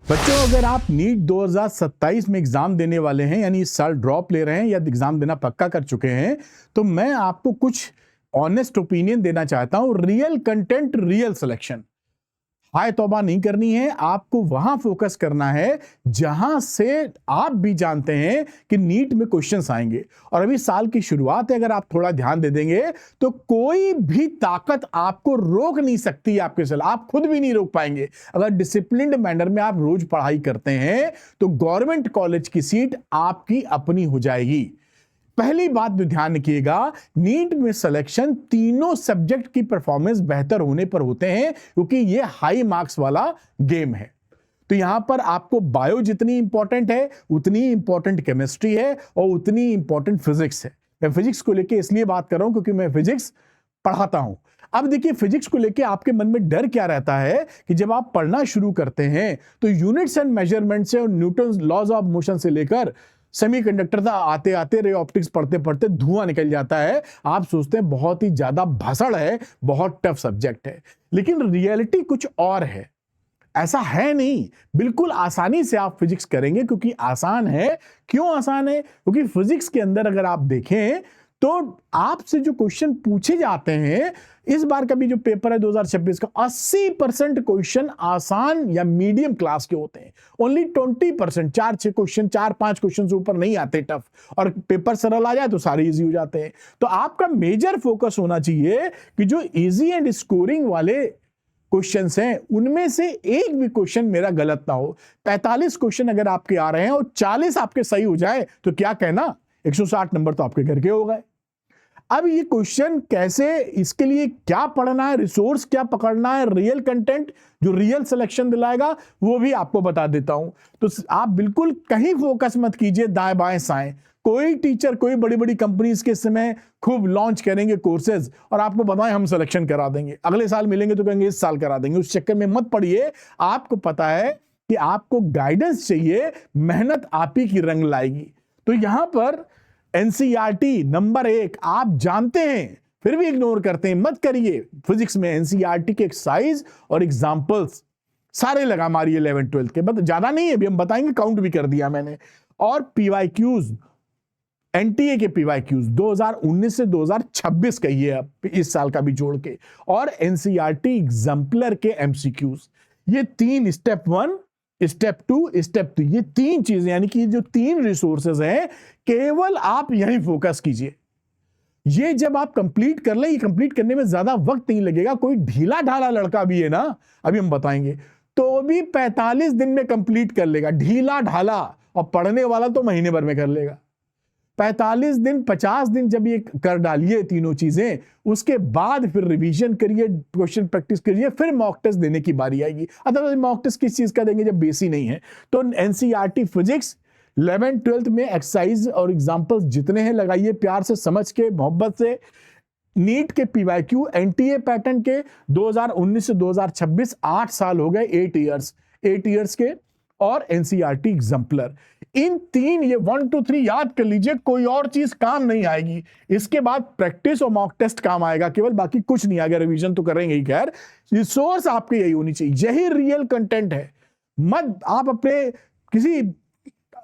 बच्चों, अगर आप नीट 2027 में एग्जाम देने वाले हैं, यानी इस साल ड्रॉप ले रहे हैं या एग्जाम देना पक्का कर चुके हैं, तो मैं आपको कुछ ऑनेस्ट ओपिनियन देना चाहता हूं। Real content, real selection. हाय तौबा नहीं करनी है, आपको वहां फोकस करना है जहां से आप भी जानते हैं कि नीट में क्वेश्चंस आएंगे। और अभी साल की शुरुआत है, अगर आप थोड़ा ध्यान दे देंगे तो कोई भी ताकत आपको रोक नहीं सकती। आपके साथ आप खुद भी नहीं रोक पाएंगे। अगर डिसिप्लिन्ड मैनर में आप रोज पढ़ाई करते हैं तो गवर्नमेंट कॉलेज की सीट आपकी अपनी हो जाएगी। पहली बात जो ध्यान रखिएगा, नीट में सिलेक्शन तीनों सब्जेक्ट की परफॉर्मेंस बेहतर होने पर होते हैं, क्योंकि ये हाई मार्क्स वाला गेम है। तो यहां पर आपको बायो जितनी इंपॉर्टेंट है उतनी इंपॉर्टेंट केमिस्ट्री है और उतनी इंपॉर्टेंट फिजिक्स है। मैं फिजिक्स को लेके इसलिए बात कर रहा हूं क्योंकि मैं फिजिक्स पढ़ाता हूं। अब देखिए, फिजिक्स को लेके आपके मन में डर क्या रहता है कि जब आप पढ़ना शुरू करते हैं तो यूनिट्स एंड मेजरमेंट से और न्यूटन लॉज ऑफ मोशन से लेकर सेमीकंडक्टर था आते आते रे ऑप्टिक्स पढ़ते पढ़ते धुआं निकल जाता है। आप सोचते हैं बहुत ही ज्यादा भसड़ है, बहुत टफ सब्जेक्ट है, लेकिन रियलिटी कुछ और है। ऐसा है नहीं, बिल्कुल आसानी से आप फिजिक्स करेंगे क्योंकि आसान है। क्यों आसान है? क्योंकि फिजिक्स के अंदर अगर आप देखें तो आपसे जो क्वेश्चन पूछे जाते हैं, इस बार का भी जो पेपर है 2026 का, 80% क्वेश्चन आसान या मीडियम क्लास के होते हैं। ओनली 20%, 4-6 क्वेश्चन, 4-5 क्वेश्चन से ऊपर नहीं आते टफ, और पेपर सरल आ जाए तो सारे इजी हो जाते हैं। तो आपका मेजर फोकस होना चाहिए कि जो इजी एंड स्कोरिंग वाले क्वेश्चंस हैं उनमें से एक भी क्वेश्चन मेरा गलत ना हो। 45 क्वेश्चन अगर आपके आ रहे हैं और 40 आपके सही हो जाए तो क्या कहना, 160 नंबर तो आपके घर के हो गए। अब ये क्वेश्चन कैसे, इसके लिए क्या पढ़ना है, रिसोर्स क्या पकड़ना है, रियल कंटेंट जो रियल सिलेक्शन दिलाएगा वो भी आपको बता देता हूं। तो आप बिल्कुल कहीं फोकस मत कीजिए दाएं बाएं साएं। कोई टीचर, कोई बड़ी बड़ी कंपनीज के समय खूब लॉन्च करेंगे कोर्सेज और आपको बताएं हम सिलेक्शन करा देंगे, अगले साल मिलेंगे तो कहेंगे इस साल करा देंगे। उस चक्कर में मत पड़िए। आपको पता है कि आपको गाइडेंस चाहिए, मेहनत आप ही की रंग लाएगी। तो यहां पर एनसीईआरटी नंबर 1 आप जानते हैं फिर भी इग्नोर करते हैं, मत करिए। फिजिक्स में एनसीईआरटी के एक्सरसाइज और एग्जांपल्स सारे लगा मारिए 11th 12th के, बस ज्यादा नहीं है, अभी हम बताएंगे, काउंट भी कर दिया मैंने। और पीवाईक्यूज, एनटीए के पीवाईक्यूज 2019 से 2026 कहिए अब, इस साल का भी जोड़ के, और एनसीईआरटी एग्जाम्पलर के एमसीक्यूज। ये तीन, स्टेप 1, स्टेप 2, स्टेप 3, ये तीन चीजें, यानी कि जो तीन रिसोर्सेज हैं, केवल आप यहीं फोकस कीजिए। ये जब आप कंप्लीट कर ले, ये कंप्लीट करने में ज्यादा वक्त नहीं लगेगा। कोई ढीला ढाला लड़का भी है ना, अभी हम बताएंगे, तो भी 45 दिन में कंप्लीट कर लेगा, ढीला ढाला। और पढ़ने वाला तो महीने भर में कर लेगा। 45 दिन, 50 दिन जब ये कर डालिए तीनों चीजें, उसके बाद फिर रिवीजन करिए, क्वेश्चन प्रैक्टिस करिए, फिर मॉक टेस्ट देने की बारी आएगी। अदरवाइज मॉक टेस्ट किस चीज का देंगे जब बेस ही नहीं है। तो एनसीईआरटी फिजिक्स 11th 12th में एक्सरसाइज और एग्जांपल्स जितने हैं लगाइए, प्यार से, समझ के, मोहब्बत से। नीट के पीवाईक्यू एनटीए पैटर्न के 2019 से 2026 8 साल हो गए, 8 इयर्स के, और एनसीईआरटी एग्जाम्पलर। इन तीन, ये 1 2 3 याद कर लीजिए, कोई और चीज काम नहीं आएगी। इसके बाद प्रैक्टिस और मॉक टेस्ट काम आएगा केवल, बाकी कुछ नहीं आएगा। रिवीजन तो करेंगे ही खैर, रिसोर्स आपकी यही होनी चाहिए, यही रियल कंटेंट है। मत आप अपने किसी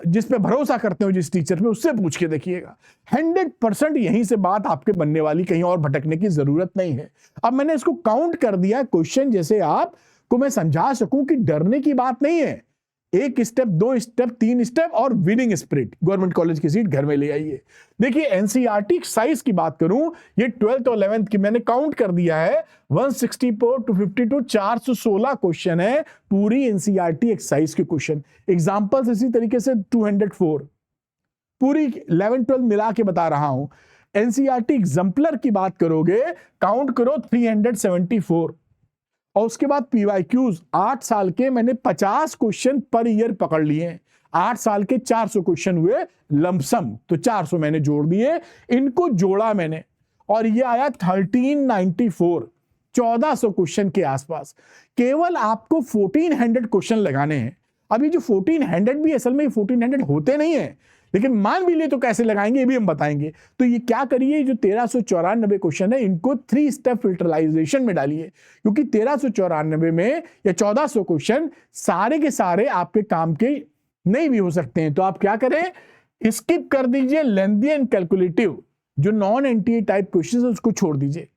जिस पे भरोसा करते हो, जिस टीचर पे, उससे पूछ के देखिएगा। 100% यहीं से बात आपके बनने वाली, कहीं और भटकने की जरूरत नहीं है। अब मैंने इसको काउंट कर दिया क्वेश्चन, जैसे आपको मैं समझा सकूं कि डरने की बात नहीं है। 1 स्टेप, 2 स्टेप, 3 स्टेप और विनिंग स्पिरिट, गवर्नमेंट कॉलेज की सीट घर में ले आइए। देखिए एनसीईआरटी साइज की बात करूं, ये 12th और 11th की मैंने काउंट कर दिया है, 164 to 52, 416 क्वेश्चन है पूरी एनसीईआरटी एक्सरसाइज के क्वेश्चन। एग्जांपल्स इसी तरीके से 204, पूरी 11th 12th मिला के बता रहा हूं। एनसीईआरटी एग्जाम्पलर की बात करोगे, काउंट करो 374, और उसके बाद पीवाईक्यूज 8 साल के मैंने 50 क्वेश्चन पर ईयर पकड़ लिए हैं। 8 साल के 400 क्वेश्चन हुए लमसम, तो 400 मैंने जोड़ दिए, इनको जोड़ा मैंने, और ये आया 1394, 1400 क्वेश्चन के आसपास। केवल आपको 1400 क्वेश्चन लगाने हैं। अभी जो 1400 भी असल में 1400 होते नहीं है, लेकिन मान भी लिए तो कैसे लगाएंगे ये भी हम बताएंगे। तो ये क्या करिए, जो 1394 क्वेश्चन है इनको 3 स्टेप फिल्टराइजेशन में डालिए, क्योंकि 1394 में या 1400 क्वेश्चन सारे के सारे आपके काम के नहीं भी हो सकते हैं। तो आप क्या करें, स्किप कर दीजिए लेंथी एंड कैलकुलेटिव, जो नॉन एनटीए टाइप क्वेश्चन है उसको छोड़ दीजिए,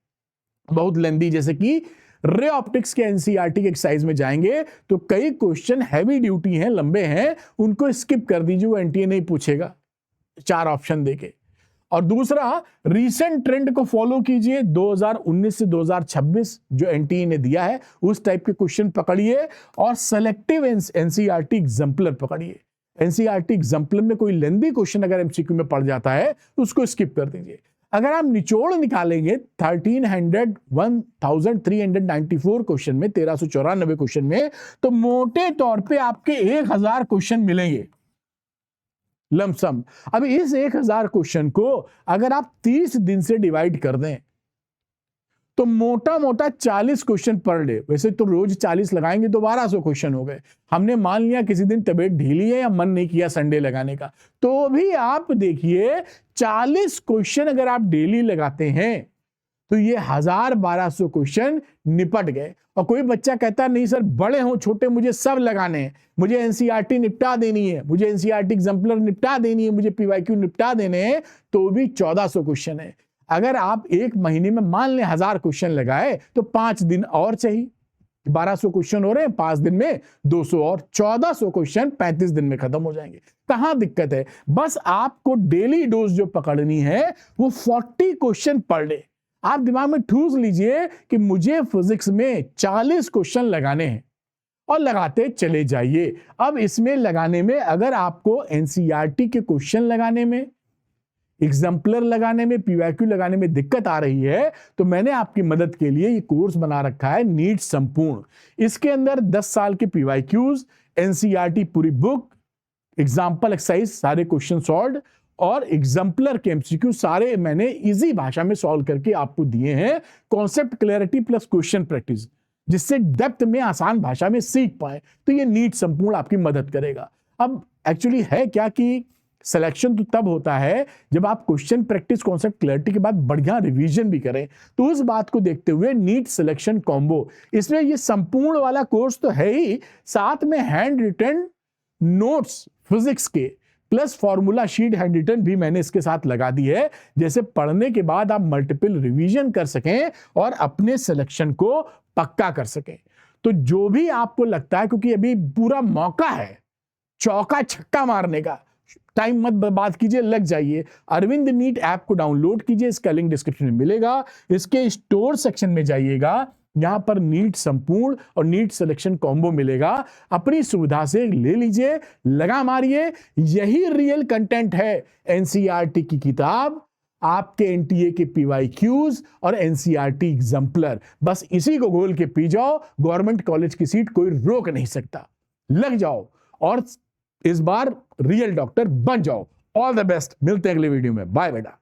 बहुत लेंथी, जैसे कि रे ऑप्टिक्स के एनसीईआरटी के एक्सरसाइज में जाएंगे तो कई क्वेश्चन हैवी ड्यूटी हैं, लंबे हैं, उनको स्किप कर दीजिए, वो एनटीए नहीं पूछेगा 4 ऑप्शन देके। और दूसरा, रीसेंट ट्रेंड को फॉलो कीजिए, 2019 से 2026 जो एनटीए ने दिया है उस टाइप के क्वेश्चन पकड़िए, और सेलेक्टिव एनसीईआरटी एग्जाम्पलर पकड़िए। एनसीईआरटी एग्जाम्पलर में कोई लेंदी क्वेश्चन अगर एमसीक्यू में पड़ जाता है तो उसको स्किप कर दीजिए। अगर आप निचोड़ निकालेंगे 1394 क्वेश्चन में, 1394 क्वेश्चन में, तो मोटे तौर पे आपके 1000 क्वेश्चन मिलेंगे लमसम। अब इस 1000 क्वेश्चन को अगर आप 30 दिन से डिवाइड कर दें तो मोटा मोटा 40 क्वेश्चन पर डे, वैसे तो रोज 40 लगाएंगे तो 1200 क्वेश्चन हो गए। हमने मान लिया किसी दिन तबीयत ढीली है या मन नहीं किया संडे लगाने का, तो भी आप देखिए 40 क्वेश्चन अगर आप डेली लगाते हैं तो ये 1200 क्वेश्चन निपट गए। और कोई बच्चा कहता नहीं सर बड़े हो छोटे मुझे सब लगाने हैं, मुझे एनसीईआरटी निपटा देनी है, मुझे एनसीईआरटी एग्जाम्पलर निपटा देनी है, मुझे पीवाईक्यू निपटा देने हैं, तो भी 1400 क्वेश्चन है। अगर आप एक महीने में मान लें 1000 क्वेश्चन लगाए तो 5 दिन और चाहिए, 1200 क्वेश्चन हो रहे हैं, 5 दिन में 200 और 1400 क्वेश्चन 35 दिन में खत्म हो जाएंगे। कहां दिक्कत है, बस आपको डेली डोज जो पकड़नी है वो 40 क्वेश्चन पर डे। आप दिमाग में ठूस लीजिए कि मुझे फिजिक्स में 40 क्वेश्चन लगाने हैं और लगाते चले जाइए। अब इसमें लगाने में अगर आपको एनसीईआरटी के क्वेश्चन लगाने में, एग्जाम्पलर लगाने में, पीवाईक्यू लगाने में दिक्कत आ रही है तो मैंने आपकी मदद के लिए ये कोर्स बना रखा है नीट संपूर्ण। इसके अंदर 10 साल के पीवाईक्यूज, एनसीईआरटी पूरी बुक, एग्जाम्पल एक्सरसाइज सारे क्वेश्चन सॉल्व और एग्जाम्पलर के एमसीक्यू सारे मैंने इजी भाषा में सॉल्व करके आपको दिए हैं। Concept clarity plus question practice, जिससे डेप्थ में आसान भाषा में सीख पाए, तो ये नीट संपूर्ण आपकी मदद करेगा। अब एक्चुअली है क्या कि सिलेक्शन तो तब होता है जब आप क्वेश्चन प्रैक्टिस कॉन्सेप्ट क्लैरिटी के बाद बढ़िया रिवीजन भी करें। तो उस बात को देखते हुए नीट सिलेक्शन कॉम्बो, इसमें ये संपूर्ण वाला कोर्स तो है ही, साथ में हैंड रिटन नोट्स फिजिक्स के plus formula sheet hand written भी मैंने इसके साथ लगा दी है, जैसे पढ़ने के बाद आप मल्टीपल रिवीजन कर सकें और अपने सिलेक्शन को पक्का कर सकें। तो जो भी आपको लगता है, क्योंकि अभी पूरा मौका है चौका छक्का मारने का, टाइम मत बर्बाद कीजिए, लग जाइए। अरविंद नीट ऐप को डाउनलोड कीजिए, इसका लिंक डिस्क्रिप्शन में मिलेगा। इसके स्टोर सेक्शन में जाइएगा, यहां पर नीट संपूर्ण और नीट सिलेक्शन कॉम्बो मिलेगा, अपनी सुविधा से ले लीजिए, लगा मारिए। यही रियल कंटेंट है एनसीईआरटी की किताब, आपके एनटीए के पीवाईक्यूज और एनसीईआरटी एग्जाम्पलर, बस इसी को घोल के पी जाओ, गवर्नमेंट कॉलेज की सीट कोई रोक नहीं सकता। लग जाओ और इस बार रियल डॉक्टर बन जाओ। ऑल द बेस्ट, मिलते हैं अगले वीडियो में, बाय बेटा।